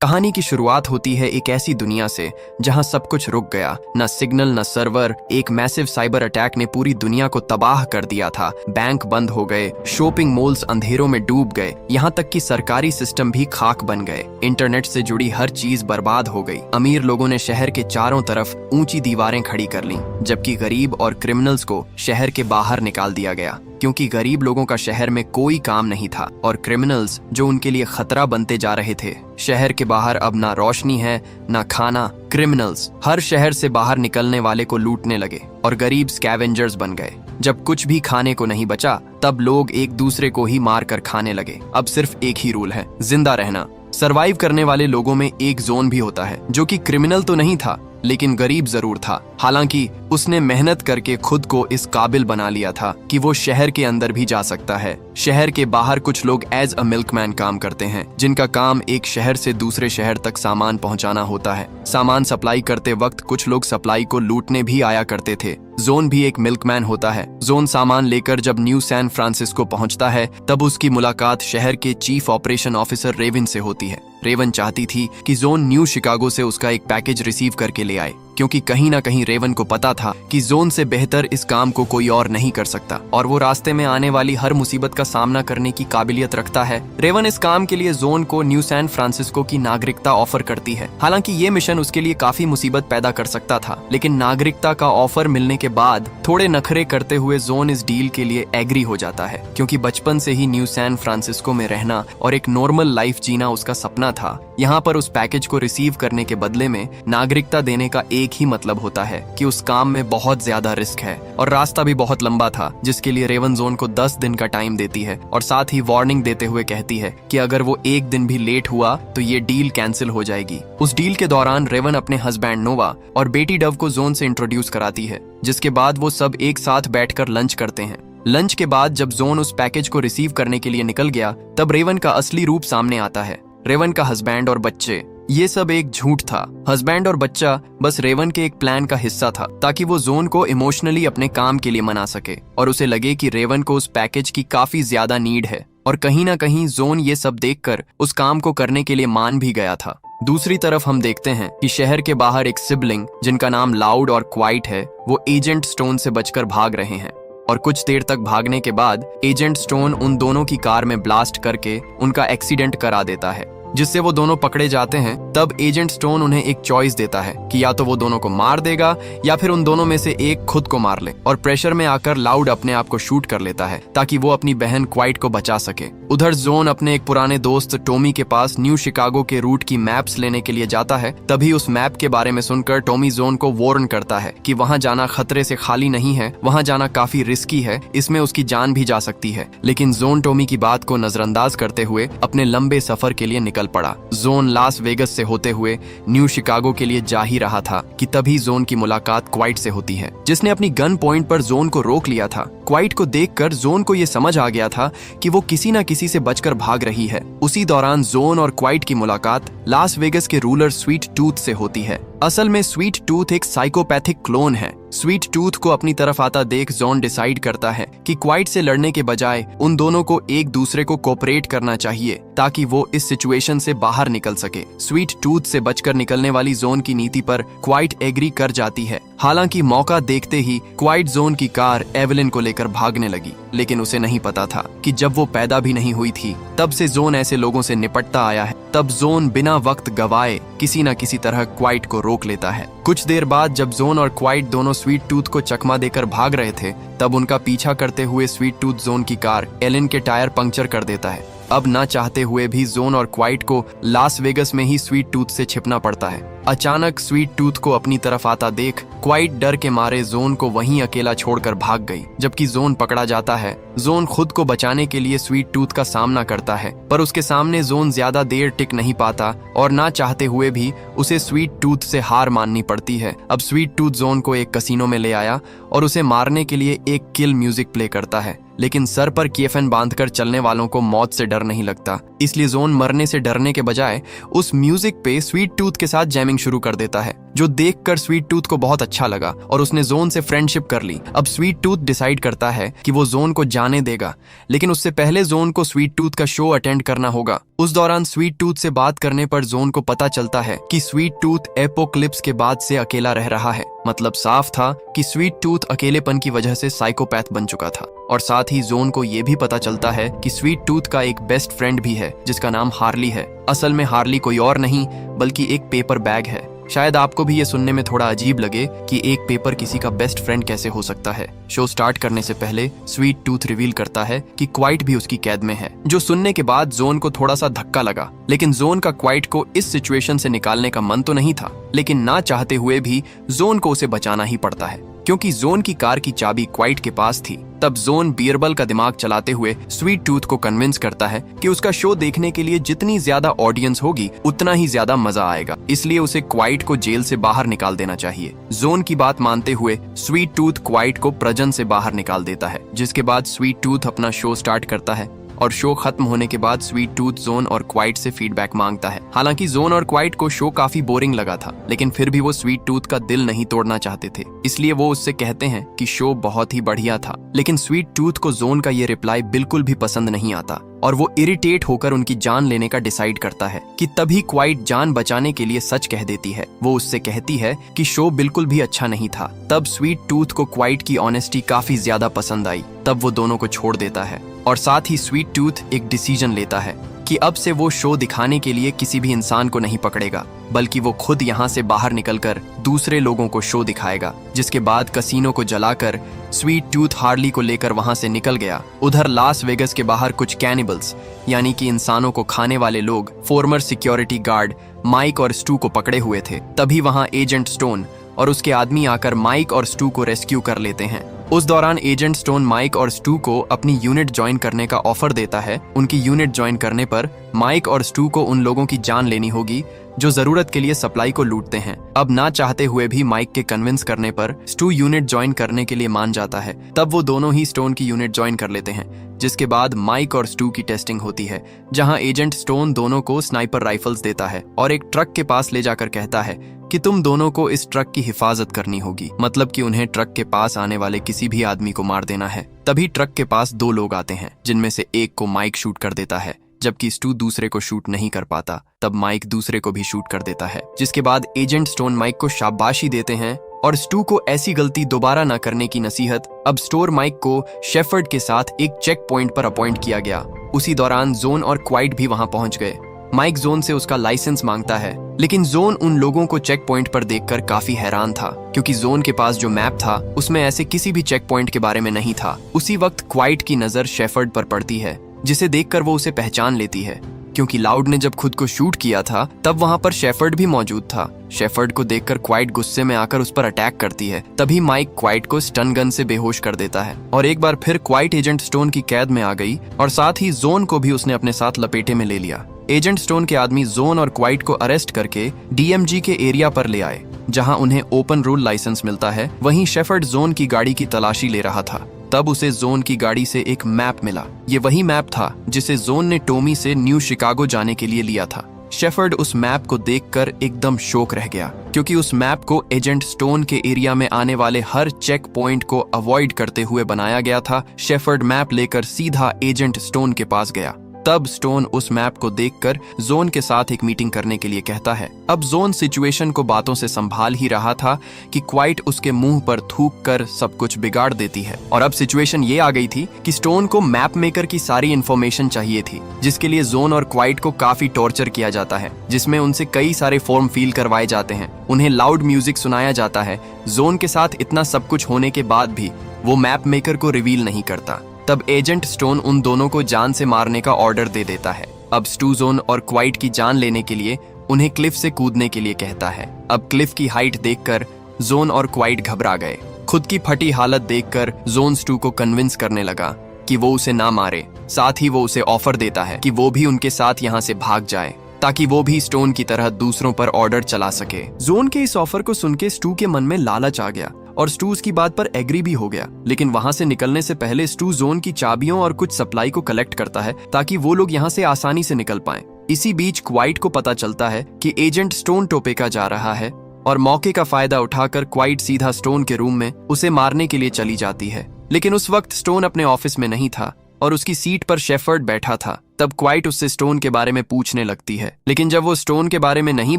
कहानी की शुरुआत होती है एक ऐसी दुनिया से जहां सब कुछ रुक गया। न सिग्नल न सर्वर। एक मैसिव साइबर अटैक ने पूरी दुनिया को तबाह कर दिया था। बैंक बंद हो गए, शॉपिंग मॉल्स अंधेरों में डूब गए, यहाँ तक कि सरकारी सिस्टम भी खाक बन गए। इंटरनेट से जुड़ी हर चीज बर्बाद हो गई। अमीर लोगों ने शहर के चारों तरफ ऊंची दीवारें खड़ी कर लीं, जबकि गरीब और क्रिमिनल्स को शहर के बाहर निकाल दिया गया, क्योंकि गरीब लोगों का शहर में कोई काम नहीं था और क्रिमिनल्स जो उनके लिए खतरा बनते जा रहे थे। शहर के बाहर अब ना रोशनी है ना खाना। क्रिमिनल्स हर शहर से बाहर निकलने वाले को लूटने लगे और गरीब स्कैवेंजर्स बन गए। जब कुछ भी खाने को नहीं बचा, तब लोग एक दूसरे को ही मार कर खाने लगे। अब सिर्फ एक ही रूल है, जिंदा रहना। सरवाइव करने वाले लोगों में एक जोन भी होता है, जो कि क्रिमिनल तो नहीं था लेकिन गरीब जरूर था। हालांकि उसने मेहनत करके खुद को इस काबिल बना लिया था कि वो शहर के अंदर भी जा सकता है। शहर के बाहर कुछ लोग एज अ मिल्कमैन काम करते हैं, जिनका काम एक शहर से दूसरे शहर तक सामान पहुंचाना होता है। सामान सप्लाई करते वक्त कुछ लोग सप्लाई को लूटने भी आया करते थे। जोन भी एक मिल्कमैन होता है। जोन सामान लेकर जब न्यू सैन फ्रांसिस्को पहुंचता है, तब उसकी मुलाकात शहर के चीफ ऑपरेशन ऑफिसर रेवन से होती है। रेवन चाहती थी कि जोन न्यू शिकागो से उसका एक पैकेज रिसीव करके ले आए, क्योंकि कहीं ना कहीं रेवन को पता था कि जोन से बेहतर इस काम को कोई और नहीं कर सकता और वो रास्ते में आने वाली हर मुसीबत का सामना करने की काबिलियत रखता है। रेवन इस काम के लिए जोन को न्यू सैन फ्रांसिस्को की नागरिकता ऑफर करती है। हालांकि ये मिशन उसके लिए काफी मुसीबत पैदा कर सकता था, लेकिन नागरिकता का ऑफर मिलने के बाद थोड़े नखरे करते हुए जोन इस डील के लिए एग्री हो जाता है, क्योंकि बचपन से ही न्यू सैन फ्रांसिस्को में रहना और एक नॉर्मल लाइफ जीना उसका सपना था। यहाँ पर उस पैकेज को रिसीव करने के बदले में नागरिकता देने का एक ही मतलब होता है कि उस काम में बहुत ज्यादा रिस्क है और रास्ता भी बहुत लंबा था, जिसके लिए रेवन जोन को 10 दिन का टाइम देती है और साथ ही वार्निंग देते हुए कहती है कि अगर वो एक दिन भी लेट हुआ तो ये डील कैंसिल हो जाएगी। उस डील के दौरान रेवन अपने हस्बैंड नोवा और बेटी डव को जोन से इंट्रोड्यूस कराती है, जिसके बाद वो सब एक साथ बैठकर लंच करते हैं। लंच के बाद जब जोन उस पैकेज को रिसीव करने के लिए निकल गया, तब रेवन का असली रूप सामने आता है। रेवन का हस्बैंड और बच्चे, ये सब एक झूठ था। हस्बैंड और बच्चा बस रेवन के एक प्लान का हिस्सा था, ताकि वो जोन को इमोशनली अपने काम के लिए मना सके और उसे लगे कि रेवन को उस पैकेज की काफी ज्यादा नीड है। और कहीं ना कहीं जोन ये सब देखकर उस काम को करने के लिए मान भी गया था। दूसरी तरफ हम देखते हैं कि शहर के बाहर एक सिबलिंग जिनका नाम लाउड और क्वाइट है, वो एजेंट स्टोन से बचकर भाग रहे हैं और कुछ देर तक भागने के बाद एजेंट स्टोन उन दोनों की कार में ब्लास्ट करके उनका एक्सीडेंट करा देता है, जिससे वो दोनों पकड़े जाते हैं। तब एजेंट स्टोन उन्हें एक चॉइस देता है कि या तो वो दोनों को मार देगा या फिर उन दोनों में से एक खुद को मार ले, और प्रेशर में आकर लाउड अपने आप को शूट कर लेता है ताकि वो अपनी बहन क्वाइट को बचा सके। उधर जोन अपने एक पुराने दोस्त टॉमी के पास न्यू शिकागो के रूट की मैप्स लेने के लिए जाता है। तभी उस मैप के बारे में सुनकर टॉमी जोन को वार्न करता है कि वहाँ जाना खतरे से खाली नहीं है, वहाँ जाना काफी रिस्की है, इसमें उसकी जान भी जा सकती है। लेकिन जोन टॉमी की बात को नजरअंदाज करते हुए अपने लंबे सफर के लिए निकल पड़ा। जोन लास वेगस से होते हुए न्यू शिकागो के लिए जा ही रहा था कि तभी जोन की मुलाकात क्वाइट से होती है, जिसने अपनी गन पॉइंट पर जोन को रोक लिया था। क्वाइट को देखकर जोन को यह समझ आ गया था कि वो किसी न किसी से बचकर भाग रही है। उसी दौरान जोन और क्वाइट की मुलाकात लास वेगस के रूलर स्वीट टूथ से होती है। असल में स्वीट टूथ एक साइकोपैथिक क्लोन है। स्वीट टूथ को अपनी तरफ आता देख जोन डिसाइड करता है कि क्वाइट से लड़ने के बजाय उन दोनों को एक दूसरे को कोऑपरेट करना चाहिए, ताकि वो इस सिचुएशन से बाहर निकल सके। स्वीट टूथ से बचकर निकलने वाली जोन की नीति पर क्वाइट एग्री कर जाती है। हालांकि मौका देखते ही क्वाइट जोन की कार एवलिन को लेकर भागने लगी, लेकिन उसे नहीं पता था कि जब वो पैदा भी नहीं हुई थी, तब से जोन ऐसे लोगों से निपटता आया है। तब जोन बिना वक्त गवाए किसी न किसी तरह क्वाइट को रोक लेता है। कुछ देर बाद जब जोन और क्वाइट दोनों स्वीट टूथ को चकमा देकर भाग रहे थे, तब उनका पीछा करते हुए स्वीट टूथ जोन की कार एलिन के टायर पंक्चर कर देता है। अब ना चाहते हुए भी जोन और क्वाइट को लास वेगस में ही स्वीट टूथ से छिपना पड़ता है। अचानक स्वीट टूथ को अपनी तरफ आता देख क्वाइट डर के मारे जोन को वहीं अकेला छोड़कर भाग गई। जबकि जोन पकड़ा जाता है, जोन खुद को बचाने के लिए स्वीट टूथ का सामना करता है, पर उसके सामने जोन ज्यादा देर टिक नहीं पाता और ना चाहते हुए भी उसे स्वीट टूथ से हार माननी पड़ती है। अब स्वीट टूथ जोन को एक कसिनो में ले आया और उसे मारने के लिए एक किल म्यूजिक प्ले करता है, लेकिन सर पर केफन बांधकर चलने वालों को मौत से डर नहीं लगता। इसलिए जोन मरने से डरने के बजाय उस म्यूजिक पे स्वीट टूथ के साथ जैमिंग शुरू कर देता है। जो देखकर स्वीट टूथ को बहुत अच्छा लगा और उसने जोन से फ्रेंडशिप कर ली। अब स्वीट टूथ डिसाइड करता है कि वो जोन को जाने देगा, लेकिन उससे पहले जोन को स्वीट टूथ का शो अटेंड करना होगा। उस दौरान स्वीट टूथ से बात करने पर जोन को पता चलता है कि स्वीट टूथ एपोक्लिप्स के बाद से अकेला रह रहा है। मतलब साफ था कि स्वीट टूथ अकेलेपन की वजह से साइकोपैथ बन चुका था। और साथ ही जोन को ये भी पता चलता है कि स्वीट टूथ का एक बेस्ट फ्रेंड भी है जिसका नाम हार्ली है। असल में हार्ली कोई और नहीं बल्कि एक पेपर बैग है। शायद आपको भी ये सुनने में थोड़ा अजीब लगे कि एक पेपर किसी का बेस्ट फ्रेंड कैसे हो सकता है। शो स्टार्ट करने से पहले स्वीट टूथ रिवील करता है कि क्वाइट भी उसकी कैद में है, जो सुनने के बाद जोन को थोड़ा सा धक्का लगा। लेकिन जोन का क्वाइट को इस सिचुएशन से निकालने का मन तो नहीं था, लेकिन ना चाहते हुए भी जोन को उसे बचाना ही पड़ता है क्योंकि जोन की कार की चाबी क्वाइट के पास थी। तब जोन बीयरबल का दिमाग चलाते हुए स्वीट टूथ को कन्विंस करता है कि उसका शो देखने के लिए जितनी ज्यादा ऑडियंस होगी उतना ही ज्यादा मजा आएगा, इसलिए उसे क्वाइट को जेल से बाहर निकाल देना चाहिए। जोन की बात मानते हुए स्वीट टूथ क्वाइट को प्रजन से बाहर निकाल देता है, जिसके बाद स्वीट टूथ अपना शो स्टार्ट करता है। और शो खत्म होने के बाद स्वीट टूथ जोन और क्वाइट से फीडबैक मांगता है। हालांकि जोन और क्वाइट को शो काफी बोरिंग लगा था, लेकिन फिर भी वो स्वीट टूथ का दिल नहीं तोड़ना चाहते थे, इसलिए वो उससे कहते हैं कि शो बहुत ही बढ़िया था। लेकिन स्वीट टूथ को जोन का ये रिप्लाई बिल्कुल भी पसंद नहीं आता और वो इरिटेट होकर उनकी जान लेने का डिसाइड करता है कि तभी क्वाइट जान बचाने के लिए सच कह देती है। वो उससे कहती है कि शो बिल्कुल भी अच्छा नहीं था। तब स्वीट टूथ को क्वाइट की ऑनेस्टी काफी ज्यादा पसंद आई। तब वो दोनों को छोड़ देता है और साथ ही स्वीट टूथ एक डिसीजन लेता है कि अब से वो शो दिखाने के लिए किसी भी इंसान को नहीं पकड़ेगा, बल्कि वो खुद यहाँ से बाहर निकलकर दूसरे लोगों को शो दिखाएगा। जिसके बाद कसीनो को जलाकर स्वीट टूथ हार्ली को लेकर वहां से निकल गया। उधर लास वेगस के बाहर कुछ कैनिबल्स यानी कि इंसानों को खाने वाले लोग फॉर्मर सिक्योरिटी गार्ड माइक और स्टू को पकड़े हुए थे। तभी वहां एजेंट स्टोन और उसके आदमी आकर माइक और स्टू को रेस्क्यू कर लेते हैं। उस दौरान एजेंट स्टोन माइक और स्टू को अपनी यूनिट ज्वाइन करने का ऑफर देता है। उनकी यूनिट ज्वाइन करने पर माइक और स्टू को उन लोगों की जान लेनी होगी जो जरूरत के लिए सप्लाई को लूटते हैं। अब ना चाहते हुए भी माइक के कन्विंस करने पर स्टू यूनिट ज्वाइन करने के लिए मान जाता है। तब वो दोनों ही स्टोन की यूनिट ज्वाइन कर लेते हैं, जिसके बाद माइक और स्टू की टेस्टिंग होती है, जहां एजेंट स्टोन दोनों को स्नाइपर राइफल्स देता है और एक ट्रक के पास ले जाकर कहता है कि तुम दोनों को इस ट्रक की हिफाजत करनी होगी, मतलब कि उन्हें ट्रक के पास आने वाले किसी भी आदमी को मार देना है। तभी ट्रक के पास दो लोग आते हैं, जिनमें से एक को माइक शूट कर देता है, जबकि स्टू दूसरे को शूट नहीं कर पाता। तब माइक दूसरे को भी शूट कर देता है, जिसके बाद एजेंट स्टोन माइक को शाबाशी देते हैं और स्टू को ऐसी गलती दोबारा न करने की नसीहत। अब स्टोर माइक को शेफर्ड के साथ एक चेक पॉइंट पर अपॉइंट किया गया। उसी दौरान जोन और क्वाइट भी वहां पहुंच गए। माइक जोन से उसका लाइसेंस मांगता है, लेकिन जोन उन लोगों को चेक पॉइंट पर देखकर काफी हैरान था, क्योंकि जोन के पास जो मैप था उसमें ऐसे किसी भी चेक पॉइंट के बारे में नहीं था। उसी वक्त क्वाइट की नजर शेफर्ड पर पड़ती है, जिसे देखकर वो उसे पहचान लेती है, क्योंकि लाउड ने जब खुद को शूट किया था तब वहां पर शेफर्ड भी मौजूद था। शेफर्ड को देखकर क्वाइट गुस्से में आकर उस पर अटैक करती है। तभी माइक क्वाइट को स्टन गन से बेहोश कर देता है और एक बार फिर क्वाइट एजेंट स्टोन की कैद में आ गई और साथ ही जोन को भी उसने अपने साथ लपेटे में ले लिया। एजेंट स्टोन के आदमी जोन और क्वाइट को अरेस्ट करके डीएमजी के एरिया पर ले आए, जहां उन्हें ओपन रूल लाइसेंस मिलता है। वहीं शेफर्ड जोन की गाड़ी की तलाशी ले रहा था। तब उसे जोन की गाड़ी से एक मैप मिला। ये वही मैप था जिसे जोन ने टोमी से न्यू शिकागो जाने के लिए लिया था। शेफर्ड उस मैप को देखकर एकदम शॉक रह गया, क्योंकि उस मैप को एजेंट स्टोन के एरिया में आने वाले हर चेक पॉइंट को अवॉइड करते हुए बनाया गया था। शेफर्ड मैप लेकर सीधा एजेंट स्टोन के पास गया। तब स्टोन उस मैप को देखकर जोन के साथ एक मीटिंग करने के लिए कहता है। अब जोन सिचुएशन को बातों से संभाल ही रहा था कि क्वाइट उसके मुंह पर थूक कर सब कुछ बिगाड़ देती है। और अब सिचुएशन ये आ गई थी कि स्टोन को मैप मेकर की सारी इन्फॉर्मेशन चाहिए थी, जिसके लिए जोन और क्वाइट को काफी टॉर्चर किया जाता है, जिसमें उनसे कई सारे फॉर्म फिल करवाए जाते हैं। उन्हें लाउड म्यूजिक सुनाया जाता है। जोन के साथ इतना सब कुछ होने के बाद भी वो मैप मेकर को रिवील नहीं करता। तब एजेंट स्टोन उन दोनों को जान से मारने का ऑर्डर दे देता है। अब स्टू जोन और क्वाइट की जान लेने के लिए उन्हें क्लिफ से कूदने के लिए कहता है। अब क्लिफ की हाइट देखकर जोन और क्वाइट घबरा गए। खुद की फटी हालत देखकर जोन स्टू को कन्विंस करने लगा कि वो उसे ना मारे। साथ ही वो उसे ऑफर देता है कि वो भी उनके साथ यहाँ से भाग जाए, ताकि वो भी स्टोन की तरह दूसरों पर ऑर्डर चला सके। जोन के इस ऑफर को सुनके स्टू के मन में लालच आ गया और स्टू उसकी बात पर एग्री भी हो गया। लेकिन वहां से निकलने से पहले स्टू जोन की चाबियों और कुछ सप्लाई को कलेक्ट करता है, ताकि वो लोग यहाँ से आसानी से निकल पाएं। इसी बीच क्वाइट को पता चलता है कि एजेंट स्टोन टोपेका जा रहा है और मौके का फायदा उठाकर क्वाइट सीधा स्टोन के रूम में उसे मारने के लिए चली जाती है। लेकिन उस वक्त स्टोन अपने ऑफिस में नहीं था और उसकी सीट पर शेफर्ड बैठा था। तब क्वाइट उससे स्टोन के बारे में पूछने लगती है, लेकिन जब वो स्टोन के बारे में नहीं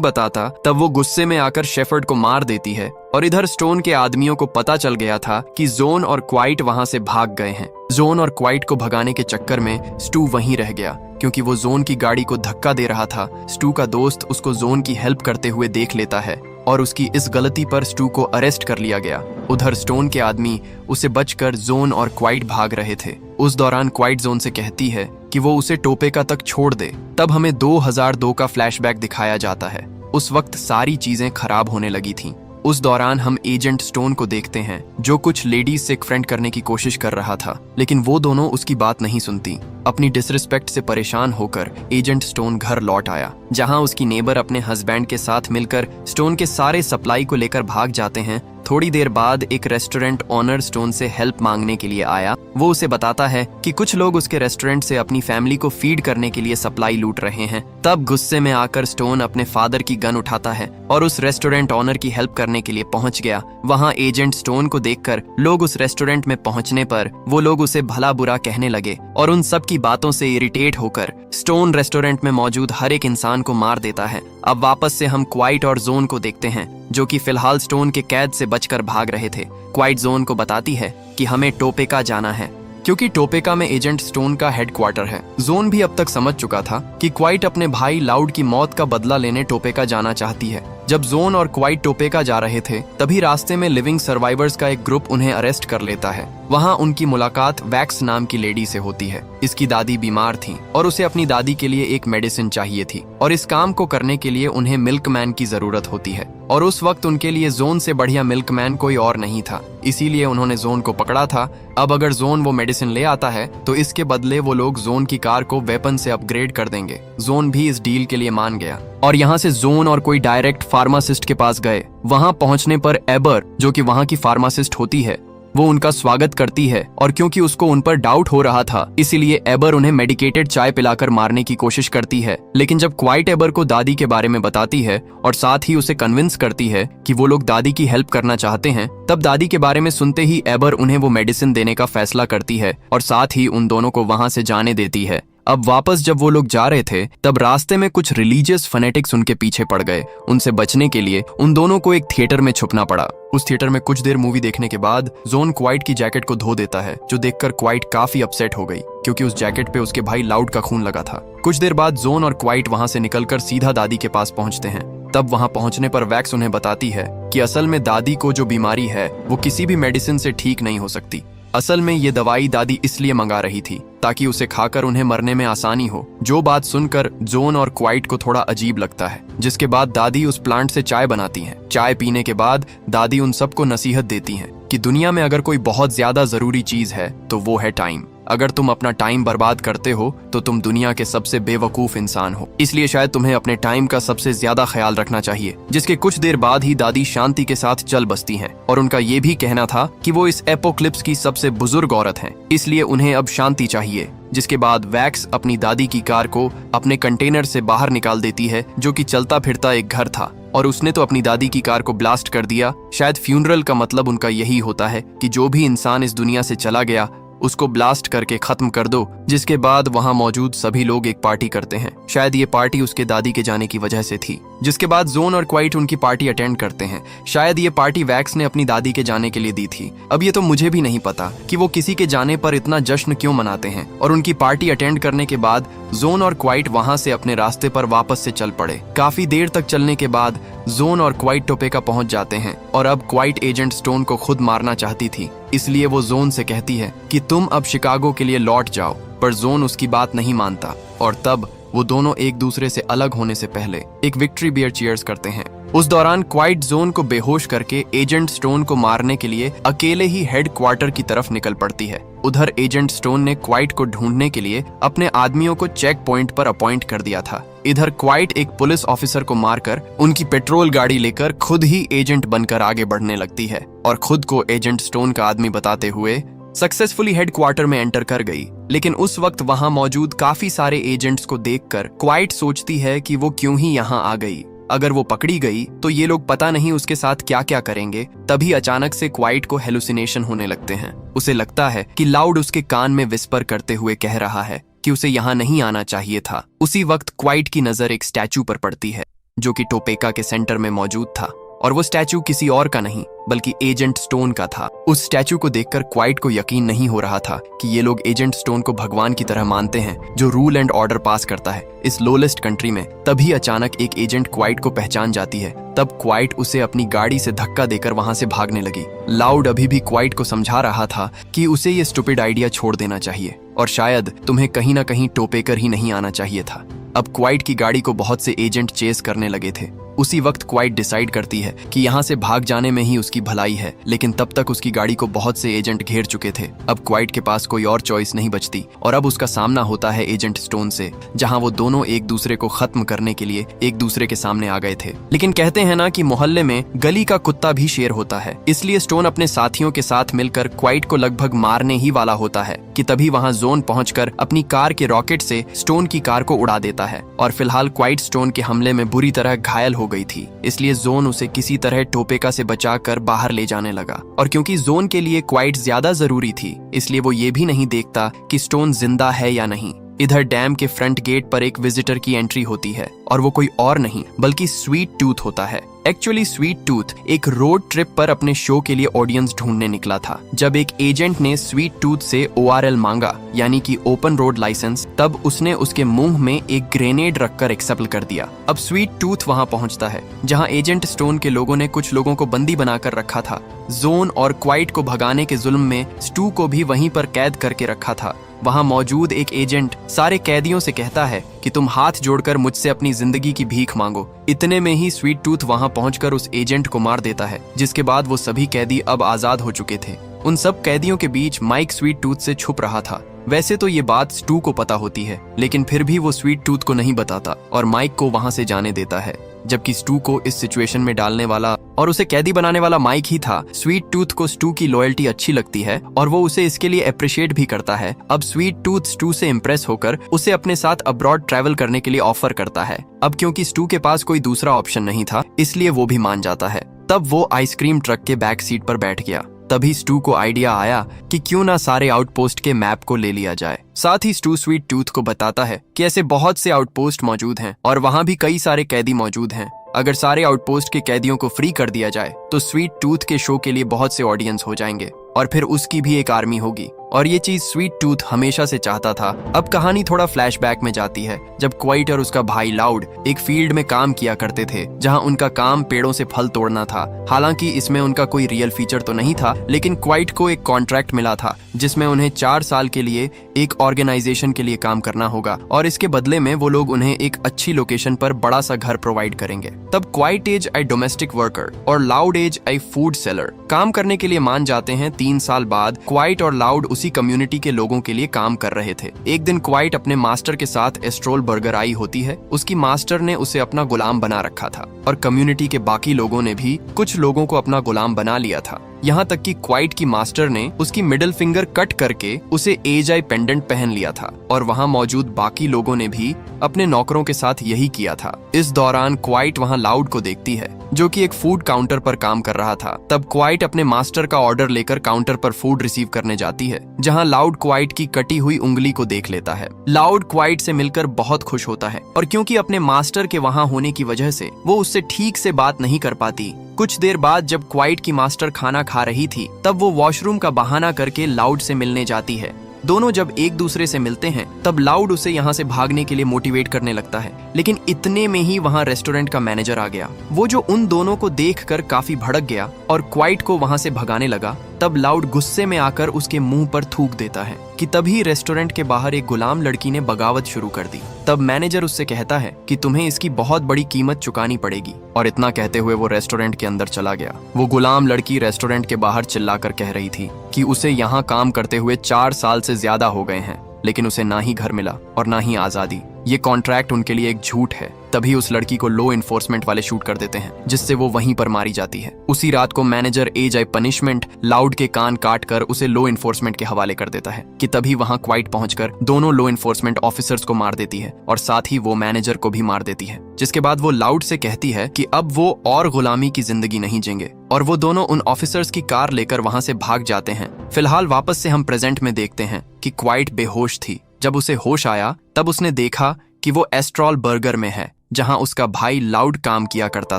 बताता तब वो गुस्से में आकर शेफर्ड को मार देती है। और इधर स्टोन के आदमियों को पता चल गया था कि जोन और क्वाइट वहां से भाग गए हैं। जोन और क्वाइट को भगाने के चक्कर में स्टू वहीं रह गया, क्योंकि वो जोन की गाड़ी को धक्का दे रहा था। स्टू का दोस्त उसको जोन की हेल्प करते हुए देख लेता है और उसकी इस गलती पर स्टू को अरेस्ट कर लिया गया। उधर स्टोन के आदमी उसे बचकर जोन और क्वाइट भाग रहे थे। उस दौरान क्वाइट जोन से कहती है कि वो उसे टोपेका तक छोड़ दे। तब हमें 2002 का फ्लैशबैक दिखाया जाता है। उस वक्त सारी चीजें खराब होने लगी थीं। उस दौरान हम एजेंट स्टोन को देखते हैं, जो कुछ लेडीज से फ्रेंड करने की कोशिश कर रहा था, लेकिन वो दोनों उसकी बात नहीं सुनती। अपनी डिसरिस्पेक्ट से परेशान होकर एजेंट स्टोन घर लौट आया, जहां उसकी नेबर अपने हस्बैंड के साथ मिलकर स्टोन के सारे सप्लाई को लेकर भाग जाते हैं। थोड़ी देर बाद एक रेस्टोरेंट ओनर स्टोन से हेल्प मांगने के लिए आया। वो उसे बताता है कि कुछ लोग उसके रेस्टोरेंट से अपनी फैमिली को फीड करने के लिए सप्लाई लूट रहे हैं। तब गुस्से में आकर स्टोन अपने फादर की गन उठाता है और उस रेस्टोरेंट ओनर की हेल्प करने के लिए पहुंच गया। वहां एजेंट स्टोन को देखकर लोग उस रेस्टोरेंट में पहुंचने पर वो लोग उसे भला बुरा कहने लगे और उन सब की बातों से इरिटेट होकर स्टोन रेस्टोरेंट में मौजूद हर एक इंसान को मार देता है। अब वापस से हम क्वाइट और जोन को देखते हैं, जो कि फिलहाल स्टोन के कैद से बचकर भाग रहे थे। क्वाइट जोन को बताती है कि हमें टोपेका जाना है, क्योंकि टोपेका में एजेंट स्टोन का हेडक्वार्टर है। जोन भी अब तक समझ चुका था कि क्वाइट अपने भाई लाउड की मौत का बदला लेने टोपेका जाना चाहती है। जब जोन और क्वाइट टोपेका जा रहे थे, तभी रास्ते में लिविंग सर्वाइवर्स का एक ग्रुप उन्हें अरेस्ट कर लेता है। वहां उनकी मुलाकात वैक्स नाम की लेडी से होती है। इसकी दादी बीमार थी और उसे अपनी दादी के लिए एक मेडिसिन चाहिए थी, और इस काम को करने के लिए उन्हें मिल्कमैन की जरूरत होती है। और उस वक्त उनके लिए जोन से बढ़िया मिल्कमैन कोई और नहीं था, इसीलिए उन्होंने जोन को पकड़ा था। अब अगर जोन वो मेडिसिन ले आता है तो इसके बदले वो लोग जोन की कार को वेपन से अपग्रेड कर देंगे। जोन भी इस डील के लिए मान गया और यहाँ से जोन और कोई डायरेक्ट फार्मासिस्ट के पास गए। वहां पहुंचने पर एबर, जो कि वहां की फार्मासिस्ट होती है, वो उनका स्वागत करती है, और क्योंकि उसको उन पर डाउट हो रहा था, इसीलिए एबर उन्हें मेडिकेटेड चाय पिलाकर मारने की कोशिश करती है। लेकिन जब क्वाइट एबर को दादी के बारे में बताती है और साथ ही उसे कन्विंस करती है कि वो लोग दादी की हेल्प करना चाहते हैं, तब दादी के बारे में सुनते ही एबर उन्हें वो मेडिसिन देने का फैसला करती है और साथ ही उन दोनों को वहां से जाने देती है। अब वापस जब वो लोग जा रहे थे, तब रास्ते में कुछ रिलीजियस फनेटिक्स उनके पीछे पड़ गए। उनसे बचने के लिए उन दोनों को एक थिएटर में छुपना पड़ा। उस थिएटर में कुछ देर मूवी देखने के बाद जोन क्वाइट की जैकेट को धो देता है, जो देखकर क्वाइट काफी अपसेट हो गई, क्योंकि उस जैकेट पे उसके भाई लाउड का खून लगा था। कुछ देर बाद जोन और क्वाइट वहां से निकलकर सीधा दादी के पास पहुंचते हैं। तब वहां पहुंचने पर वैक्स उन्हें बताती है कि असल में दादी को जो बीमारी है वो किसी भी मेडिसिन से ठीक नहीं हो सकती। असल में ये दवाई दादी इसलिए मंगा रही थी ताकि उसे खाकर उन्हें मरने में आसानी हो। जो बात सुनकर जोन और क्वाइट को थोड़ा अजीब लगता है, जिसके बाद दादी उस प्लांट से चाय बनाती हैं। चाय पीने के बाद दादी उन सबको नसीहत देती हैं कि दुनिया में अगर कोई बहुत ज्यादा जरूरी चीज है तो वो है टाइम। अगर तुम अपना टाइम बर्बाद करते हो तो तुम दुनिया के सबसे बेवकूफ इंसान हो, इसलिए शायद तुम्हें अपने टाइम का सबसे ज्यादा ख्याल रखना चाहिए। जिसके कुछ देर बाद ही दादी शांति के साथ चल बसती हैं, और उनका ये भी कहना था कि वो इस एपोक्लिप्स की सबसे बुजुर्ग औरत हैं, इसलिए उन्हें अब शांति चाहिए। जिसके बाद वैक्स अपनी दादी की कार को अपने कंटेनर से बाहर निकाल देती है, जो कि चलता फिरता एक घर था, और उसने तो अपनी दादी की कार को ब्लास्ट कर दिया। शायद फ्यूनरल का मतलब उनका यही होता है कि जो भी इंसान इस दुनिया से चला गया उसको ब्लास्ट करके खत्म कर दो। जिसके बाद वहां मौजूद सभी लोग एक पार्टी करते हैं। शायद ये पार्टी उसके दादी के जाने की वजह से थी। जिसके बाद जोन और क्वाइट उनकी पार्टी अटेंड करते हैं। शायद ये पार्टी वैक्स ने अपनी दादी के जाने के लिए दी थी। अब ये तो मुझे भी नहीं पता कि वो किसी के जाने पर इतना जश्न क्यों मनाते हैं। और उनकी पार्टी अटेंड करने के बाद जोन और क्वाइट वहां से अपने रास्ते पर वापस से चल पड़े। काफी देर तक चलने के बाद जोन और क्वाइट टोपेका पहुंच जाते हैं, और अब क्वाइट एजेंट स्टोन को खुद मारना चाहती थी, इसलिए वो जोन से कहती है कि तुम अब शिकागो के लिए लौट जाओ, पर जोन उसकी बात नहीं मानता। और तब वो दोनों एक दूसरे से अलग होने से पहले एक विक्ट्री बियर चीयर्स करते हैं। उस दौरान क्वाइट जोन को बेहोश करके एजेंट स्टोन को मारने के लिए अकेले ही हेडक्वार्टर की तरफ निकल पड़ती है। उधर एजेंट स्टोन ने क्वाइट को ढूंढने के लिए अपने आदमियों को चेक पॉइंट पर अपॉइंट कर दिया था। इधर क्वाइट एक पुलिस ऑफिसर को मारकर उनकी पेट्रोल गाड़ी लेकर खुद ही एजेंट बनकर आगे बढ़ने लगती है, और खुद को एजेंट स्टोन का आदमी बताते हुए सक्सेसफुली हेडक्वार्टर में एंटर कर गई। लेकिन उस वक्त वहां मौजूद काफी सारे एजेंट्स को देखकर क्वाइट सोचती है कि वो क्यों ही यहाँ आ गई। अगर वो पकड़ी गई तो ये लोग पता नहीं उसके साथ क्या क्या करेंगे। तभी अचानक से क्वाइट को हेलुसिनेशन होने लगते हैं। उसे लगता है कि लाउड उसके कान में विस्पर करते हुए कह रहा है कि उसे यहाँ नहीं आना चाहिए था। उसी वक्त क्वाइट की नजर एक स्टैचू पर पड़ती है जो कि टोपेका के सेंटर में मौजूद था, और वो स्टैचू किसी और का नहीं बल्कि एजेंट स्टोन का था। उस स्टैचू को देखकर क्वाइट को यकीन नहीं हो रहा था कि ये लोग एजेंट स्टोन को भगवान की तरह मानते हैं जो रूल एंड ऑर्डर पास करता है इस लोलेस्ट कंट्री में। तभी अचानक एक एजेंट क्वाइट को पहचान जाती है। तब क्वाइट उसे अपनी गाड़ी से धक्का देकर वहां से भागने लगी। लाउड अभी भी क्वाइट को समझा रहा था कि उसे ये स्टूपिड आइडिया छोड़ देना चाहिए और शायद तुम्हें कहीं ना कहीं टोपेकर ही नहीं आना चाहिए था। अब क्वाइट की गाड़ी को बहुत से एजेंट चेस करने लगे थे। उसी वक्त क्वाइट डिसाइड करती है कि यहाँ से भाग जाने में ही उसकी भलाई है, लेकिन तब तक उसकी गाड़ी को बहुत से एजेंट घेर चुके थे। अब क्वाइट के पास कोई और चॉइस नहीं बचती और अब उसका सामना होता है एजेंट स्टोन से, जहाँ वो दोनों एक दूसरे को खत्म करने के लिए एक दूसरे के सामने आ गए थे। लेकिन कहते हैं ना कि मोहल्ले में गली का कुत्ता भी शेर होता है, इसलिए स्टोन अपने साथियों के साथ मिलकर क्वाइट को लगभग मारने ही वाला होता है कि तभी वहाँ जोन पहुंचकर अपनी कार के रॉकेट से स्टोन की कार को उड़ा देता है। और फिलहाल क्वाइट स्टोन के हमले में बुरी तरह घायल हो गई थी, इसलिए जोन उसे किसी तरह टोपेका से बचाकर बाहर ले जाने लगा। और क्योंकि जोन के लिए क्वाइट ज्यादा जरूरी थी, इसलिए वो ये भी नहीं देखता कि स्टोन जिंदा है या नहीं। इधर डैम के फ्रंट गेट पर एक विजिटर की एंट्री होती है और वो कोई और नहीं बल्कि स्वीट टूथ होता है। एक्चुअली स्वीट टूथ एक रोड ट्रिप पर अपने शो के लिए ऑडियंस ढूंढने निकला था। जब एक एजेंट ने स्वीट टूथ से ORL मांगा, यानी कि ओपन रोड लाइसेंस, तब उसने उसके मुंह में एक ग्रेनेड रखकर एक्सेप्ट कर दिया। अब स्वीट टूथ वहां पहुंचता है जहां एजेंट स्टोन के लोगों ने कुछ लोगों को बंदी बनाकर रखा था। जोन और क्वाइट को भगाने के जुल्म में स्टू को भी वहीं पर कैद करके रखा था। वहां मौजूद एक एजेंट सारे कैदियों से कहता है कि तुम हाथ जोड़कर मुझसे अपनी जिंदगी की भीख मांगो। इतने में ही स्वीट टूथ वहां पहुंचकर उस एजेंट को मार देता है, जिसके बाद वो सभी कैदी अब आजाद हो चुके थे। उन सब कैदियों के बीच माइक स्वीट टूथ से छुप रहा था। वैसे तो ये बात स्टू को पता होती है, लेकिन फिर भी वो स्वीट टूथ को नहीं बताता और माइक को वहां से जाने देता है, जबकि स्टू को इस सिचुएशन में डालने वाला और उसे कैदी बनाने वाला माइक ही था। स्वीट टूथ को स्टू की लॉयल्टी अच्छी लगती है और वो उसे इसके लिए अप्रिशिएट भी करता है। अब स्वीट टूथ स्टू से इम्प्रेस होकर उसे अपने साथ अब्रॉड ट्रैवल करने के लिए ऑफर करता है। अब क्योंकि स्टू के पास कोई दूसरा ऑप्शन नहीं था, इसलिए वो भी मान जाता है। तब वो आइसक्रीम ट्रक के बैक सीट पर बैठ गया। तभी स्टू को आइडिया आया कि क्यों ना सारे आउटपोस्ट के मैप को ले लिया जाए। साथ ही स्टू स्वीट टूथ को बताता है कि ऐसे बहुत से आउटपोस्ट मौजूद हैं और वहाँ भी कई सारे कैदी मौजूद हैं। अगर सारे आउटपोस्ट के कैदियों को फ्री कर दिया जाए तो स्वीट टूथ के शो के लिए बहुत से ऑडियंस हो जाएंगे और फिर उसकी भी एक आर्मी होगी, और ये चीज स्वीट टूथ हमेशा से चाहता था। अब कहानी थोड़ा फ्लैशबैक में जाती है, जब क्वाइट और उसका भाई लाउड एक फील्ड में काम किया करते थे जहां उनका काम पेड़ों से फल तोड़ना था। हालांकि इसमें उनका कोई रियल फीचर तो नहीं था, लेकिन क्वाइट को एक कॉन्ट्रैक्ट मिला था जिसमें उन्हें 4 साल के लिए एक ऑर्गेनाइजेशन के लिए काम करना होगा और इसके बदले में वो लोग उन्हें एक अच्छी लोकेशन पर बड़ा सा घर प्रोवाइड करेंगे। तब quiet as a domestic worker और loud as a food seller काम करने के लिए मान जाते हैं। 3 साल बाद क्वाइट और लाउड उसी कम्युनिटी के लोगों के लिए काम कर रहे थे। एक दिन क्वाइट अपने मास्टर के साथ एस्ट्रोल बर्गर आई होती है। उसकी मास्टर ने उसे अपना गुलाम बना रखा था और कम्युनिटी के बाकी लोगों ने भी कुछ लोगों को अपना गुलाम बना लिया था। यहाँ तक कि क्वाइट की मास्टर ने उसकी मिडिल फिंगर कट करके उसे एज-आई पेंडेंट पहन लिया था और वहाँ मौजूद बाकी लोगों ने भी अपने नौकरों के साथ यही किया था। इस दौरान क्वाइट वहाँ लाउड को देखती है जो कि एक फूड काउंटर पर काम कर रहा था। तब क्वाइट अपने मास्टर का ऑर्डर लेकर काउंटर पर फूड रिसीव करने जाती है, जहाँ लाउड क्वाइट की कटी हुई उंगली को देख लेता है। लाउड क्वाइट से मिलकर बहुत खुश होता है और क्योंकि अपने मास्टर के वहाँ होने की वजह से वो उससे ठीक से बात नहीं कर पाती। कुछ देर बाद जब क्वाइट की मास्टर खाना खा रही थी, तब वो वॉशरूम का बहाना करके लाउड से मिलने जाती है। दोनों जब एक दूसरे से मिलते हैं तब लाउड उसे यहाँ से भागने के लिए मोटिवेट करने लगता है, लेकिन इतने में ही वहाँ रेस्टोरेंट का मैनेजर आ गया, वो जो उन दोनों को देखकर काफी भड़क गया और क्वाइट को वहाँ से भगाने लगा। तब लाउड गुस्से में आकर उसके मुंह पर थूक देता है कि तभी रेस्टोरेंट के बाहर एक गुलाम लड़की ने बगावत शुरू कर दी। तब मैनेजर उससे कहता है कि तुम्हें इसकी बहुत बड़ी कीमत चुकानी पड़ेगी, और इतना कहते हुए वो रेस्टोरेंट के अंदर चला गया। वो गुलाम लड़की रेस्टोरेंट के बाहर चिल्लाकर कह रही थी कि उसे यहाँ काम करते हुए 4 साल से ज्यादा हो गए हैं, लेकिन उसे ना ही घर मिला और ना ही आजादी। ये कॉन्ट्रैक्ट उनके लिए एक झूठ है। तभी उस लड़की को लॉ इन्फोर्समेंट वाले शूट कर देते हैं, जिससे वो वहीं पर मारी जाती है। उसी रात को मैनेजर एज पनिशमेंट लाउड के कान काट कर उसे लॉ इन्फोर्समेंट के हवाले कर देता है कि तभी वहां क्वाइट पहुंचकर दोनों लॉ इन्फोर्समेंट ऑफिसर्स को मार देती है और साथ ही वो मैनेजर को भी मार देती है। जिसके बाद वो लाउड से कहती है कि अब वो और गुलामी की जिंदगी नहीं जिएंगे, और वो दोनों उन ऑफिसर्स की कार लेकर वहां से भाग जाते हैं। फिलहाल वापस से हम प्रेजेंट में देखते हैं कि क्वाइट बेहोश थी। जब उसे होश आया तब उसने देखा कि वो एस्ट्रॉल बर्गर में है, जहां उसका भाई लाउड काम किया करता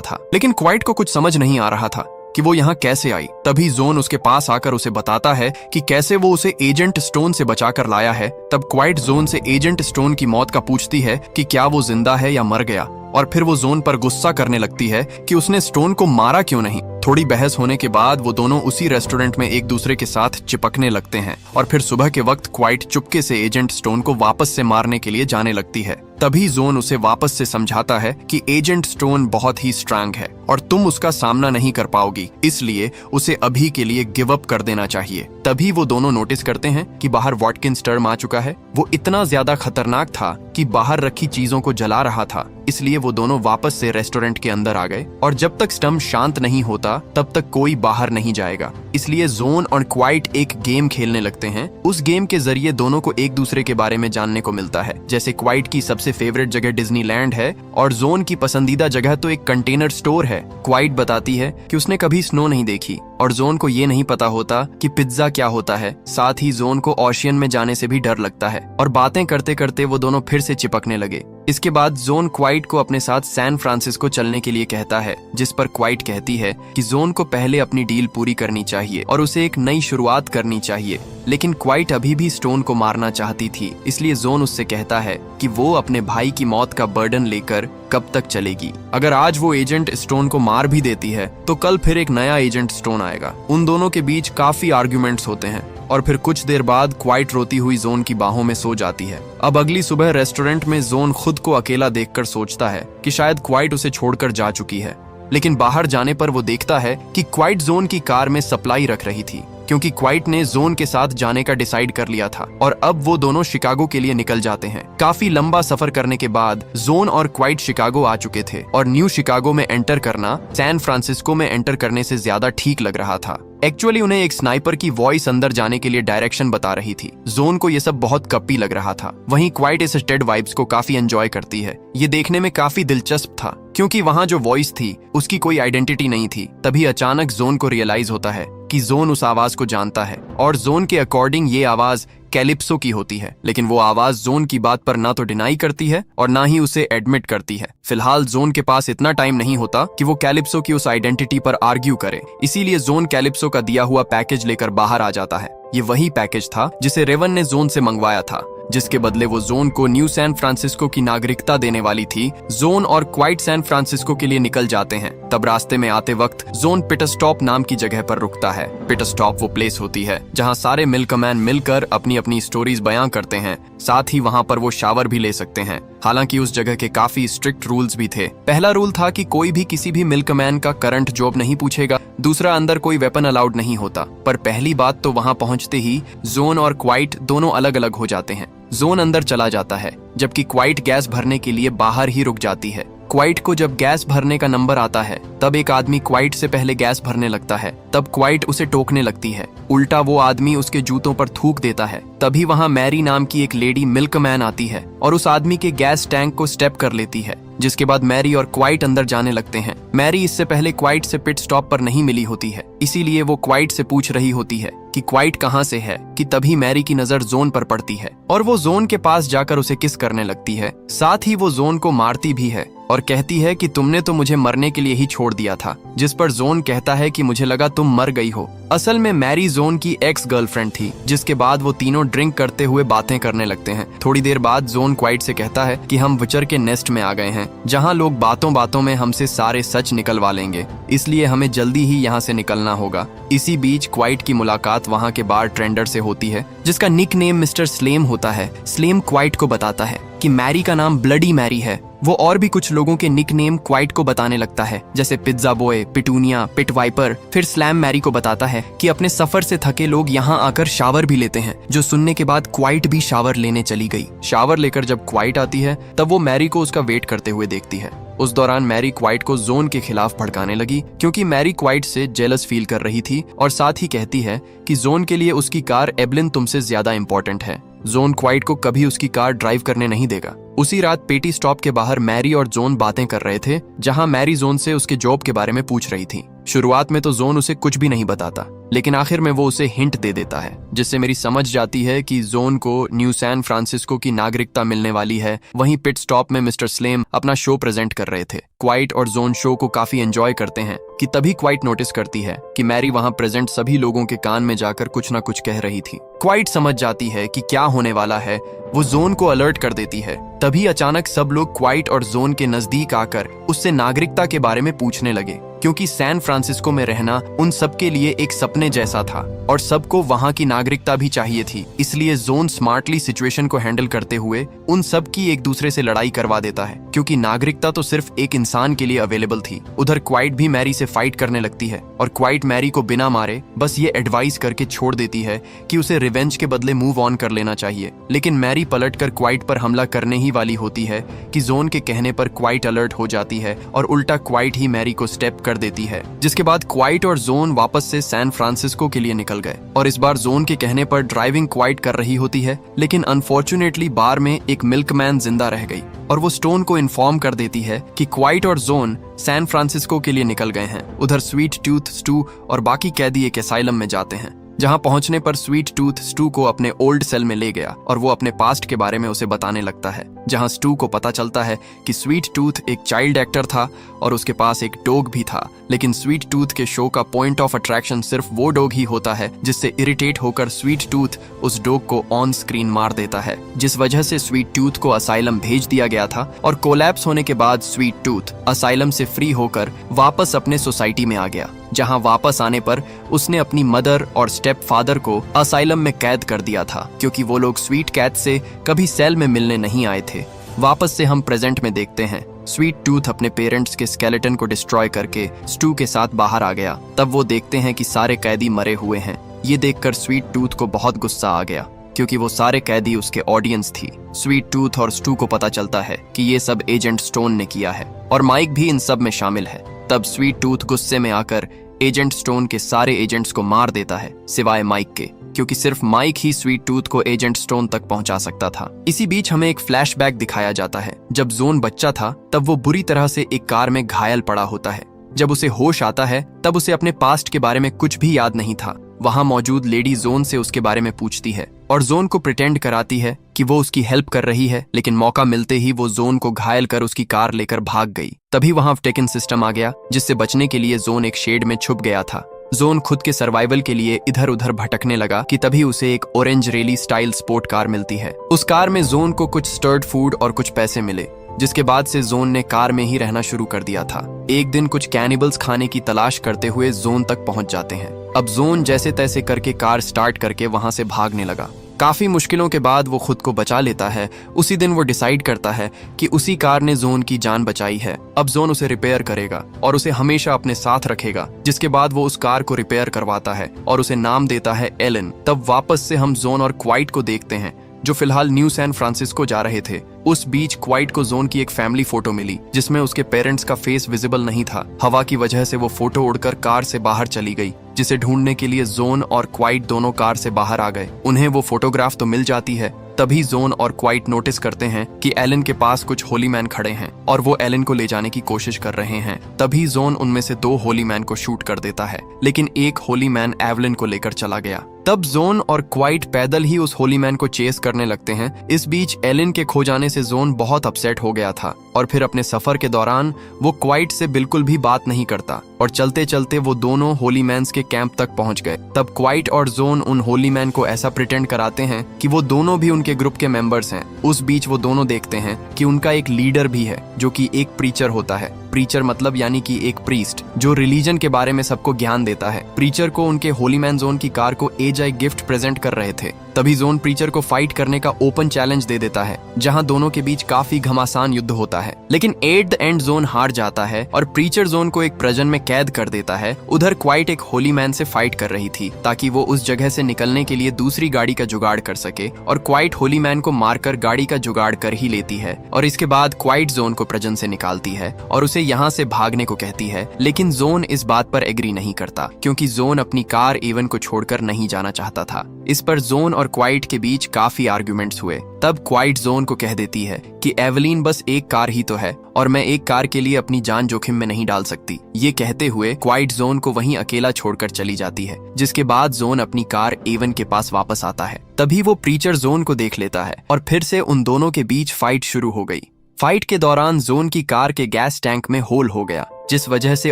था। लेकिन क्वाइट को कुछ समझ नहीं आ रहा था कि वो यहाँ कैसे आई। तभी जोन उसके पास आकर उसे बताता है कि कैसे वो उसे एजेंट स्टोन से बचाकर लाया है। तब क्वाइट जोन से एजेंट स्टोन की मौत का पूछती है कि क्या वो जिंदा है या मर गया, और फिर वो जोन पर गुस्सा करने लगती है कि उसने स्टोन को मारा क्यों नहीं। थोड़ी बहस होने के बाद वो दोनों उसी रेस्टोरेंट में एक दूसरे के साथ चिपकने लगते हैं, और फिर सुबह के वक्त क्वाइट चुपके से एजेंट स्टोन को वापस से मारने के लिए जाने लगती है। तभी जोन उसे वापस से समझाता है कि एजेंट स्टोन बहुत ही स्ट्रांग है और तुम उसका सामना नहीं कर पाओगी, इसलिए उसे अभी के लिए गिव अप कर देना चाहिए। तभी वो दोनों नोटिस करते हैं कि बाहर वॉटकिन स्टर्म आ चुका है। वो इतना ज्यादा खतरनाक था कि बाहर रखी चीजों को जला रहा था, इसलिए वो दोनों वापस से रेस्टोरेंट के अंदर आ गए, और जब तक स्टर्म शांत नहीं होता तब तक कोई बाहर नहीं जाएगा। इसलिए जोन और क्वाइट एक गेम खेलने लगते हैं। उस गेम के जरिए दोनों को एक दूसरे के बारे में जानने को मिलता है। जैसे क्वाइट की सबसे फेवरेट जगह डिज्नीलैंड है और जोन की पसंदीदा जगह तो एक कंटेनर स्टोर है। क्वाइट बताती है कि उसने कभी स्नो नहीं देखी और जोन को ये नहीं पता होता कि पिज्जा क्या होता है। साथ ही जोन को ओशियन में जाने से भी डर लगता है, और बातें करते करते वो दोनों फिर से चिपकने लगे। इसके बाद जोन क्वाइट को अपने साथ सैन फ्रांसिस्को चलने के लिए कहता है, जिस पर क्वाइट कहती है कि जोन को पहले अपनी डील पूरी करनी चाहिए और उसे एक नई शुरुआत करनी चाहिए। लेकिन क्वाइट अभी भी स्टोन को मारना चाहती थी, इसलिए जोन उससे कहता है कि वो अपने भाई की मौत का बर्डन लेकर कब तक चलेगी। अगर आज वो एजेंट स्टोन को मार भी देती है तो कल फिर एक नया एजेंट स्टोन आएगा। उन दोनों के बीच काफी आर्ग्यूमेंट्स होते हैं, और फिर कुछ देर बाद क्वाइट रोती हुई जोन की बाहों में सो जाती है। अब अगली सुबह रेस्टोरेंट में जोन खुद को अकेला देखकर सोचता है कि शायद क्वाइट उसे छोड़कर जा चुकी है। लेकिन बाहर जाने पर वो देखता है कि क्वाइट जोन की कार में सप्लाई रख रही थी, क्योंकि क्वाइट ने जोन के साथ जाने का डिसाइड कर लिया था, और अब वो दोनों शिकागो के लिए निकल जाते हैं। काफी लंबा सफर करने के बाद जोन और क्वाइट शिकागो आ चुके थे, और न्यू शिकागो में एंटर करना सैन फ्रांसिस्को में एंटर करने से ज्यादा ठीक लग रहा था। एक्चुअली उन्हें एक स्नाइपर की वॉइस अंदर जाने के लिए डायरेक्शन बता रही थी। जोन को ये सब बहुत कप्पी लग रहा था। वहीं क्वाइट इस टेड वाइब्स को काफी एंजॉय करती है। ये देखने में काफी दिलचस्प था, क्योंकि वहाँ जो वॉइस थी उसकी कोई आइडेंटिटी नहीं थी। तभी अचानक जोन को रियलाइज होता है कि जोन उस आवाज को जानता है, और जोन के अकॉर्डिंग ये आवाज कैलिप्सो की होती है। लेकिन वो आवाज जोन की बात पर ना तो डिनाई करती है और ना ही उसे एडमिट करती है। फिलहाल जोन के पास इतना टाइम नहीं होता कि वो कैलिप्सो की उस आइडेंटिटी पर आर्ग्यू करे, इसीलिए जोन कैलिप्सो का दिया हुआ पैकेज लेकर बाहर आ जाता है। ये वही पैकेज था जिसे रेवन ने जोन से मंगवाया था, जिसके बदले वो जोन को न्यू सैन फ्रांसिस्को की नागरिकता देने वाली थी। जोन और क्वाइट सैन फ्रांसिस्को के लिए निकल जाते हैं। तब रास्ते में आते वक्त जोन पिटस्टॉप नाम की जगह पर रुकता है। पिटस्टॉप वो प्लेस होती है जहां सारे मिल्कमैन मिलकर अपनी अपनी स्टोरीज बयां करते हैं। साथ ही वहां पर वो शावर भी ले सकते हैं। हालांकि उस जगह के काफी स्ट्रिक्ट रूल्स भी थे। पहला रूल था कि कोई भी किसी भी मिल्कमैन का करंट जॉब नहीं पूछेगा। दूसरा, अंदर कोई वेपन अलाउड नहीं होता। पर पहली बात तो वहां पहुंचते ही जोन और क्वाइट दोनों अलग अलग हो जाते हैं। जोन अंदर चला जाता है, जबकि क्वाइट गैस भरने के लिए बाहर ही रुक जाती है। क्वाइट को जब गैस भरने का नंबर आता है तब एक आदमी क्वाइट से पहले गैस भरने लगता है। तब क्वाइट उसे टोकने लगती है। उल्टा वो आदमी उसके जूतों पर थूक देता है। तभी वहां मैरी नाम की एक लेडी मिल्कमैन आती है और उस आदमी के गैस टैंक को स्टेप कर लेती है, जिसके बाद मैरी और क्वाइट अंदर जाने लगते हैं। मैरी इससे पहले क्वाइट से पिट स्टॉप पर नहीं मिली होती है, इसीलिए वो क्वाइट से पूछ रही होती है कि क्वाइट कहाँ से है, कि तभी मैरी की नजर जोन पर पड़ती है और वो जोन के पास जाकर उसे किस करने लगती है। साथ ही वो जोन को मारती भी है और कहती है कि तुमने तो मुझे मरने के लिए ही छोड़ दिया था, जिस पर जोन कहता है कि मुझे लगा तुम मर गई हो। असल में मैरी जोन की एक्स गर्लफ्रेंड थी। जिसके बाद वो तीनों ड्रिंक करते हुए बातें करने लगते हैं। थोड़ी देर बाद जोन क्वाइट से कहता है कि हम विचर के नेस्ट में आ गए हैं, जहां लोग बातों बातों में हमसे सारे सच निकलवा लेंगे, इसलिए हमें जल्दी ही यहाँ से निकलना होगा। इसी बीच क्वाइट की मुलाकात वहाँ के बार ट्रेंडर से होती है, जिसका निक नेम मिस्टर स्लेम होता है। स्लेम क्वाइट को बताता है कि मैरी का नाम ब्लडी मैरी है। वो और भी कुछ लोगों के निक नेम क्वाइट को बताने लगता है, जैसे pizza boy, petunia, pit viper. फिर स्लैम मैरी को बताता है कि अपने सफर से थके लोग यहाँ आकर शावर भी लेते हैं, जो सुनने के बाद क्वाइट भी शावर लेने चली गई। शावर लेकर जब क्वाइट आती है तब वो मैरी को उसका वेट करते हुए देखती है। उस दौरान मैरी क्वाइट को जोन के खिलाफ भड़काने लगी, क्योंकि मैरी क्वाइट से जेलस फील कर रही थी और साथ ही कहती है कि जोन के लिए उसकी कार एब्लिन तुमसे ज्यादा इंपॉर्टेंट है। जोन क्वाइट को कभी उसकी कार ड्राइव करने नहीं देगा। उसी रात पेटी स्टॉप के बाहर मैरी और जोन बातें कर रहे थे, जहां मैरी जोन से उसके जॉब के बारे में पूछ रही थी। शुरुआत में तो जोन उसे कुछ भी नहीं बताता, लेकिन आखिर में वो उसे हिंट दे देता है, जिससे मेरी समझ जाती है कि जोन को न्यू सैन फ्रांसिस्को की नागरिकता मिलने वाली है। वहीं पिट स्टॉप में मिस्टर स्लेम अपना शो प्रेजेंट कर रहे थे। क्वाइट और जोन शो को काफी एंजॉय करते हैं कि तभी क्वाइट नोटिस करती है कि मैरी वहां प्रेजेंट सभी लोगों के कान में जाकर कुछ ना कुछ कह रही थी। क्वाइट समझ जाती है कि क्या होने वाला है, वो जोन को अलर्ट कर देती है। तभी अचानक सब लोग क्वाइट और जोन के नजदीक आकर उससे नागरिकता के बारे में पूछने लगे, क्योंकि सैन फ्रांसिस्को में रहना उन सबके लिए एक सपने जैसा था और सबको वहां की नागरिकता भी चाहिए थी। इसलिए जोन स्मार्टली सिचुएशन को हैंडल करते हुए उन सब की एक दूसरे से लड़ाई करवा देता है, क्योंकि नागरिकता तो सिर्फ एक इंसान के लिए अवेलेबल थी। उधर क्वाइट भी मैरी से फाइट करने लगती है और क्वाइट मैरी को बिना मारे बस ये एडवाइस करके छोड़ देती है कि उसे रिवेंज के बदले मूव ऑन कर लेना चाहिए। लेकिन मैरी पलटकर क्वाइट पर हमला करने ही वाली होती है कि जोन के कहने पर क्वाइट अलर्ट हो जाती है और उल्टा क्वाइट ही मैरी को स्टेप कर देती है, जिसके बाद क्वाइट और जोन वापस से सैन फ्रांसिस्को के लिए निकल गए। और इस बार जोन के कहने पर ड्राइविंग क्वाइट कर रही होती है, लेकिन अनफॉर्चुनेटली बार में एक मिल्कमैन जिंदा रह गई और वो स्टोन को इन्फॉर्म कर देती है कि क्वाइट और जोन सैन फ्रांसिस्को के लिए निकल गए हैं। उधर स्वीट टूथ, स्टू और बाकी कैदी एक एसाइलम में जाते हैं, जहां पहुंचने पर स्वीट टूथ स्टू को अपने ओल्ड सेल में ले गया और वो अपने पास्ट के बारे में उसे बताने लगता है, जहां स्टू को पता चलता है कि स्वीट टूथ एक चाइल्ड एक्टर था और उसके पास एक डॉग भी था। लेकिन स्वीट टूथ के शो का पॉइंट ऑफ अट्रैक्शन सिर्फ वो डॉग ही होता है, जिससे इरिटेट होकर स्वीट टूथ उस डॉग को ऑन स्क्रीन मार देता है, जिस वजह से स्वीट टूथ को असाइलम भेज दिया गया था। और कोलैप्स होने के बाद स्वीट टूथ असाइलम से फ्री होकर वापस अपने सोसाइटी में आ गया, जहां वापस आने पर उसने अपनी मदर और स्टेप फादर को असाइलम में कैद कर दिया था, क्योंकि वो लोग स्वीट कैट से कभी सेल में मिलने नहीं आए थे। वापस से हम प्रेजेंट में देखते हैं, स्वीट टूथ अपने पेरेंट्स के स्केलेटन को डिस्ट्रॉय करके स्टू के साथ बाहर आ गया। तब वो देखते हैं कि सारे कैदी मरे हुए हैं। ये देखकर स्वीट टूथ को बहुत गुस्सा आ गया, क्योंकि वो सारे कैदी उसके ऑडियंस थी। स्वीट टूथ और स्टू को पता चलता है कि ये सब एजेंट स्टोन ने किया है और माइक भी इन सब में शामिल है। तब स्वीट टूथ गुस्से में आकर एजेंट स्टोन के सारे एजेंट्स को मार देता है, सिवाय माइक के, क्योंकि सिर्फ माइक ही स्वीट टूथ को एजेंट स्टोन तक पहुंचा सकता था। इसी बीच हमें एक फ्लैशबैक दिखाया जाता है। जब जोन बच्चा था तब वो बुरी तरह से एक कार में घायल पड़ा होता है। जब उसे होश आता है तब उसे अपने पास्ट के बारे में कुछ भी याद नहीं था। वहां मौजूद लेडी जोन से उसके बारे में पूछती है और जोन को प्रिटेंड कराती है कि वो उसकी हेल्प कर रही है, लेकिन मौका मिलते ही वो जोन को घायल कर उसकी कार लेकर भाग गई। तभी वहां टेकन सिस्टम आ गया, जिससे बचने के लिए जोन एक शेड में छुप गया था। जोन खुद के सर्वाइवल के लिए इधर उधर भटकने लगा कि तभी उसे एक ऑरेंज रेली स्टाइल स्पोर्ट कार मिलती है। उस कार में जोन को कुछ स्टर्ड फूड और कुछ पैसे मिले, जिसके बाद से जोन ने कार में ही रहना शुरू कर दिया था। एक दिन कुछ कैनिबल्स खाने की तलाश करते हुए जोन तक पहुंच जाते हैं। अब जोन जैसे तैसे करके कार स्टार्ट करके वहां से भागने लगा। काफी मुश्किलों के बाद वो खुद को बचा लेता है। उसी दिन वो डिसाइड करता है कि उसी कार ने जोन की जान बचाई है। अब जोन उसे रिपेयर करेगा और उसे हमेशा अपने साथ रखेगा, जिसके बाद वो उस कार को रिपेयर करवाता है और उसे नाम देता है एलन। तब वापस से हम जोन और क्वाइट को देखते हैं, जो फिलहाल न्यू सैन फ्रांसिस्को जा रहे थे। उस बीच क्वाइट को जोन की एक फैमिली फोटो मिली, जिसमें उसके पेरेंट्स का फेस विजिबल नहीं था। हवा की वजह से वो फोटो उड़कर कार से बाहर चली गई, जिसे ढूंढने के लिए जोन और क्वाइट दोनों कार से बाहर आ गए। उन्हें वो फोटोग्राफ तो मिल जाती है। तभी जोन और क्वाइट नोटिस करते हैं कि एलन के पास कुछ होली मैन खड़े हैं और वो एलन को ले जाने की कोशिश कर रहे हैं। तभी जोन उनमें से 2 होली मैन को शूट कर देता है, लेकिन एक होली मैन एवलिन को लेकर चला गया। तब जोन और क्वाइट पैदल ही उस होली मैन को चेस करने लगते हैं। इस बीच एलन के खो जाने से जोन बहुत अपसेट हो गया था और फिर अपने सफर के दौरान वो क्वाइट से बिल्कुल भी बात नहीं करता और चलते चलते वो दोनों होली मैन्स के कैंप तक पहुंच गए। तब क्वाइट और जोन उन होली मैन को ऐसा प्रिटेंड कराते हैं कि वो दोनों भी उनके ग्रुप के मेंबर्स हैं। उस बीच वो दोनों देखते हैं कि उनका एक लीडर भी है, जो कि एक प्रीचर होता है। प्रीचर मतलब यानी कि एक प्रीस्ट, जो रिलीजन के बारे में सबको ज्ञान देता है। प्रीचर को उनके होली मैन जोन की कार को एज आई गिफ्ट प्रेजेंट कर रहे थे। तभी जोन प्रीचर को फाइट करने का ओपन चैलेंज दे देता है, जहां दोनों के बीच काफी घमासान युद्ध होता है। लेकिन एट द एंड जोन हार जाता है और प्रीचर जोन को एक प्रजन में कैद कर देता है। उधर क्वाइट एक होली मैन से फाइट कर रही थी ताकि वो उस जगह से निकलने के लिए दूसरी गाड़ी का जुगाड़ कर सके, और क्वाइट होली मैन को मारकर गाड़ी का जुगाड़ कर ही लेती है। और इसके बाद क्वाइट जोन को प्रजन से निकालती है और उसे यहाँ से भागने को कहती है। लेकिन जोन इस बात पर एग्री नहीं करता, क्योंकि जोन अपनी कार एवन को छोड़कर नहीं जाना चाहता था। इस पर जोन और क्वाइट के बीच काफी आर्ग्यूमेंट्स हुए। तब क्वाइट जोन को कह देती है कि एवलीन बस एक कार ही तो है और मैं एक कार के लिए अपनी जान जोखिम में नहीं डाल सकती। ये कहते हुए क्वाइट जोन को वहीं अकेला छोड़कर चली जाती है, जिसके बाद जोन अपनी कार एवन के पास वापस आता है। तभी वो प्रीचर जोन को देख लेता है और फिर से उन दोनों के बीच फाइट शुरू हो गई। फाइट के दौरान जोन की कार के गैस टैंक में होल हो गया, जिस वजह से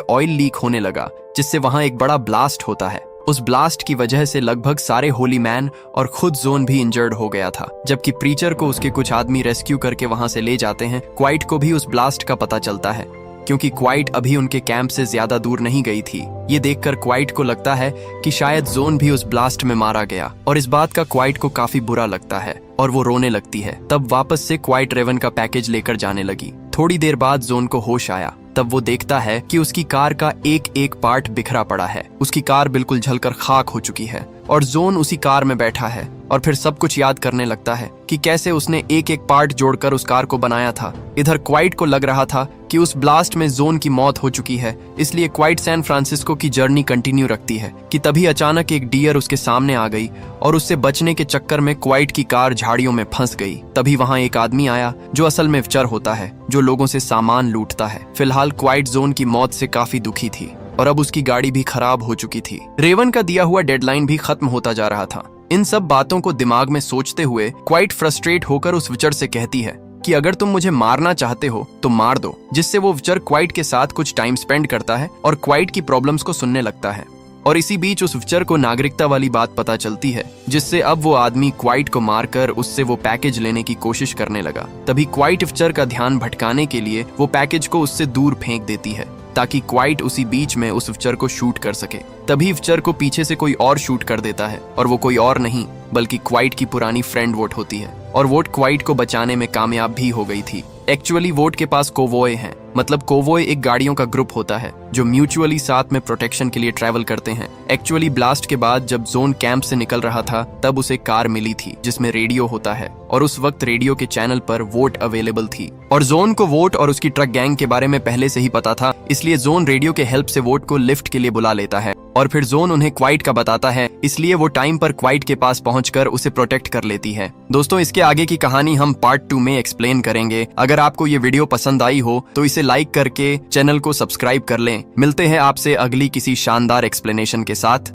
ऑयल लीक होने लगा, जिससे वहां एक बड़ा ब्लास्ट होता है। उस ब्लास्ट की वजह से लगभग सारे होली मैन और खुद जोन भी इंजर्ड हो गया था। जबकि प्रीचर को उसके कुछ आदमी रेस्क्यू करके वहां से ले जाते हैं। क्वाइट को भी उस ब्लास्ट का पता चलता है, क्योंकि क्वाइट अभी उनके कैंप से ज्यादा दूर नहीं गई थी। ये देखकर क्वाइट को लगता है कि शायद जोन भी उस ब्लास्ट में मारा गया, और इस बात का क्वाइट को काफी बुरा लगता है और वो रोने लगती है। तब वापस से क्वाइट रेवन का पैकेज लेकर जाने लगी। थोड़ी देर बाद जोन को होश आया। तब वो देखता है कि उसकी कार का एक एक पार्ट बिखरा पड़ा है। उसकी कार बिल्कुल जलकर खाक हो चुकी है और जोन उसी कार में बैठा है और फिर सब कुछ याद करने लगता है कि कैसे उसने एक एक पार्ट जोड़कर उस कार को बनाया था। इधर क्वाइट को लग रहा था कि उस ब्लास्ट में जोन की मौत हो चुकी है, इसलिए क्वाइट सैन फ्रांसिस्को की जर्नी कंटिन्यू रखती है कि तभी अचानक एक डियर उसके सामने आ गई और उससे बचने के चक्कर में क्वाइट की कार झाड़ियों में फंस गई। तभी वहां एक आदमी आया जो असल में विचर होता है, जो लोगों से सामान लूटता है। फिलहाल क्वाइट जोन की मौत से काफी दुखी थी और अब उसकी गाड़ी भी खराब हो चुकी थी। रेवन का दिया हुआ डेडलाइन भी खत्म होता जा रहा था। इन सब बातों को दिमाग में सोचते हुए क्वाइट फ्रस्ट्रेट होकर उस विचर से कहती है कि अगर तुम मुझे मारना चाहते हो तो मार दो, जिससे वो विचर क्वाइट के साथ कुछ टाइम स्पेंड करता है और क्वाइट की प्रॉब्लम्स को सुनने लगता है। और इसी बीच उस विचर को नागरिकता वाली बात पता चलती है, जिससे अब वो आदमी क्वाइट को मारकर उससे वो पैकेज लेने की कोशिश करने लगा। तभी क्वाइट विचर का ध्यान भटकाने के लिए वो पैकेज को उससे दूर फेंक देती है, ताकि क्वाइट उसी बीच में उस विचर को शूट कर सके। तभी विचर को पीछे से कोई और शूट कर देता है, और वो कोई और नहीं बल्कि क्वाइट की पुरानी फ्रेंड वोट होती है। और वोट क्वाइट को बचाने में कामयाब भी हो गई थी। एक्चुअली वोट के पास कोवॉय हैं, मतलब कोवॉय एक गाड़ियों का ग्रुप होता है जो म्यूचुअली साथ में प्रोटेक्शन के लिए ट्रैवल करते हैं। एक्चुअली ब्लास्ट के बाद जब जोन कैंप से निकल रहा था तब उसे कार मिली थी जिसमें रेडियो होता है, और उस वक्त रेडियो के चैनल पर वोट अवेलेबल थी। और जोन को वोट और उसकी ट्रक गैंग के बारे में पहले से ही पता था, इसलिए जोन रेडियो के हेल्प से वोट को लिफ्ट के लिए बुला लेता है और फिर जोन उन्हें क्वाइट का बताता है, इसलिए वो टाइम पर क्वाइट के पास पहुंचकर उसे प्रोटेक्ट कर लेती है। दोस्तों, इसके आगे की कहानी हम पार्ट 2 में एक्सप्लेन करेंगे। अगर आपको ये वीडियो पसंद आई हो तो इसे लाइक करके चैनल को सब्सक्राइब कर लें। मिलते हैं आपसे अगली किसी शानदार एक्सप्लेनेशन के साथ।